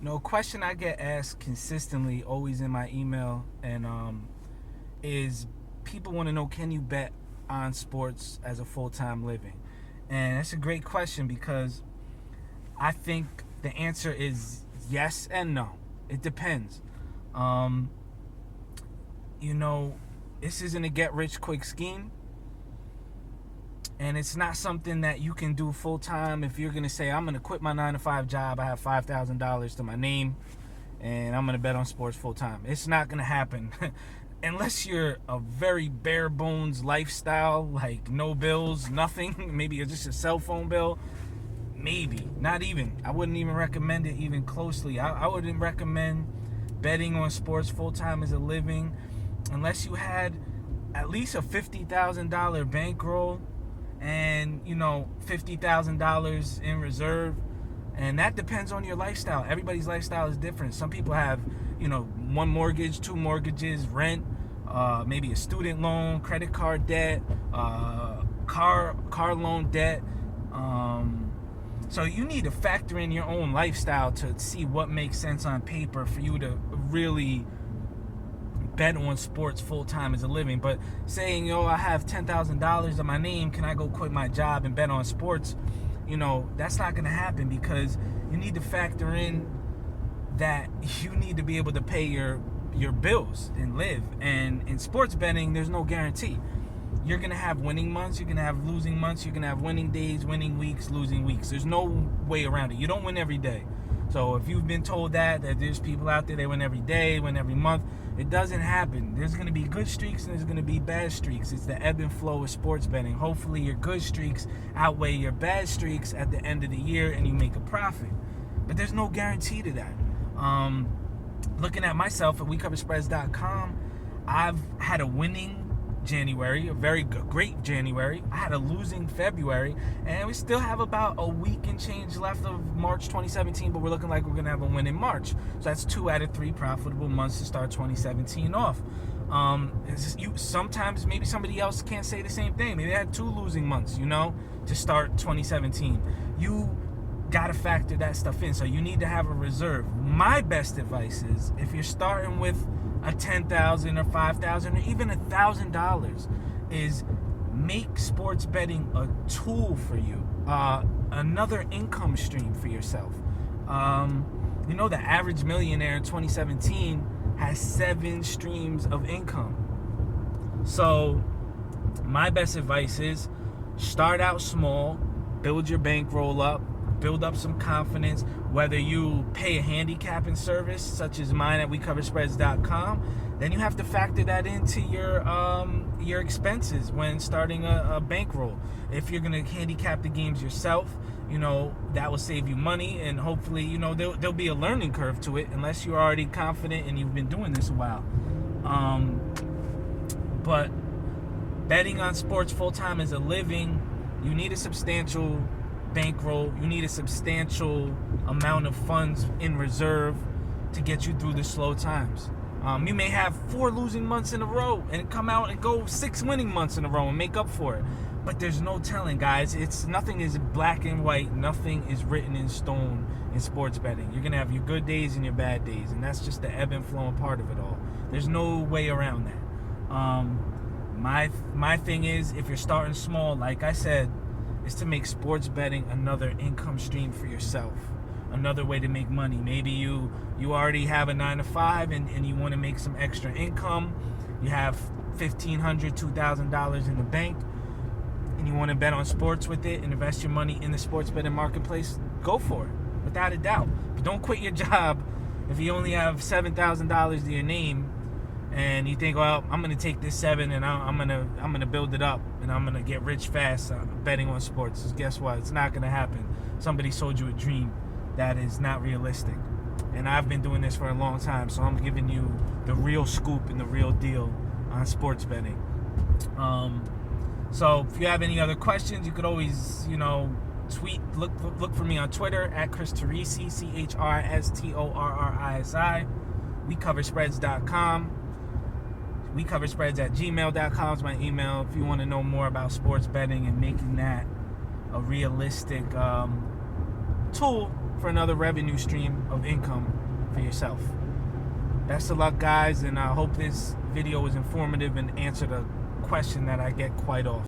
A question I get asked consistently, always in my email, and is people want to know, can you bet on sports as a full-time living? And that's a great question because I think the answer is yes and no. It depends. Um, you know, this isn't a get-rich-quick scheme, and it's not something that you can do full-time. If you're going to say, I'm going to quit my 9-to-5 job, I have $5,000 to my name, and I'm going to bet on sports full-time. It's not going to happen. Unless you're a very bare bones lifestyle, like no bills, nothing, maybe just a cell phone bill, maybe, not even. I wouldn't even recommend it even closely. I wouldn't recommend betting on sports full-time as a living unless you had at least a $50,000 bankroll and, $50,000 in reserve. And that depends on your lifestyle. Everybody's lifestyle is different. Some people have, one mortgage, two mortgages, rent, maybe a student loan, credit card debt, car loan debt. So you need to factor in your own lifestyle to see what makes sense on paper for you to really bet on sports full-time as a living. But saying, I have $10,000 in my name, can I go quit my job and bet on sports? That's not going to happen because you need to factor in that you need to be able to pay your bills and live. And in sports betting, there's no guarantee. You're going to have winning months, you're going to have losing months, you're going to have winning days, winning weeks, losing weeks. There's no way around it. You don't win every day. So if you've been told that there's people out there, they win every day, win every month, it doesn't happen. There's going to be good streaks and there's going to be bad streaks. It's the ebb and flow of sports betting. Hopefully your good streaks outweigh your bad streaks at the end of the year and you make a profit. But there's no guarantee to that. Looking at myself at WeCoverSpreads.com, I've had a winning January, a very great January. I had a losing February, and we still have about a week and change left of March 2017, but we're looking like we're going to have a win in March. So that's 2 out of 3 profitable months to start 2017 off. Sometimes maybe somebody else can't say the same thing. Maybe they had 2 losing months, to start 2017. You got to factor that stuff in. So you need to have a reserve. My best advice is if you're starting with a $10,000 or $5,000 or even $1,000, is make sports betting a tool for you, another income stream for yourself. The average millionaire in 2017 has 7 streams of income. So my best advice is start out small, build your bankroll up, build up some confidence. Whether you pay a handicapping service such as mine at WeCoverSpreads.com, then you have to factor that into your expenses when starting a bankroll. If you're going to handicap the games yourself, that will save you money, and hopefully, there'll be a learning curve to it unless you're already confident and you've been doing this a while. But betting on sports full-time as a living, you need a substantial bankroll. You need a substantial amount of funds in reserve to get you through the slow times. You may have 4 losing months in a row and come out and go 6 winning months in a row and make up for it. But there's no telling, guys. Nothing is black and white. Nothing is written in stone in sports betting. You're gonna have your good days and your bad days, and that's just the ebb and flow part of it all. There's no way around that. My thing is, if you're starting small, like I said, is to make sports betting another income stream for yourself, another way to make money. Maybe you already have a 9-to-5 and you want to make some extra income. You have $1,500, $2,000 in the bank, and you want to bet on sports with it and invest your money in the sports betting marketplace. Go for it, without a doubt. But don't quit your job if you only have $7,000 to your name and you think, well, I'm gonna take this 7 and I'm gonna build it up and I'm gonna get rich fast betting on sports. Just guess what? It's not gonna happen. Somebody sold you a dream that is not realistic. And I've been doing this for a long time, so I'm giving you the real scoop and the real deal on sports betting. So if you have any other questions, you could always, tweet. Look for me on Twitter at Chris Torrisi, ChrisTorrisi. WeCoverSpreads.com. WeCoverSpreads@gmail.com is my email if you want to know more about sports betting and making that a realistic tool for another revenue stream of income for yourself. Best of luck, guys, and I hope this video was informative and answered a question that I get quite often.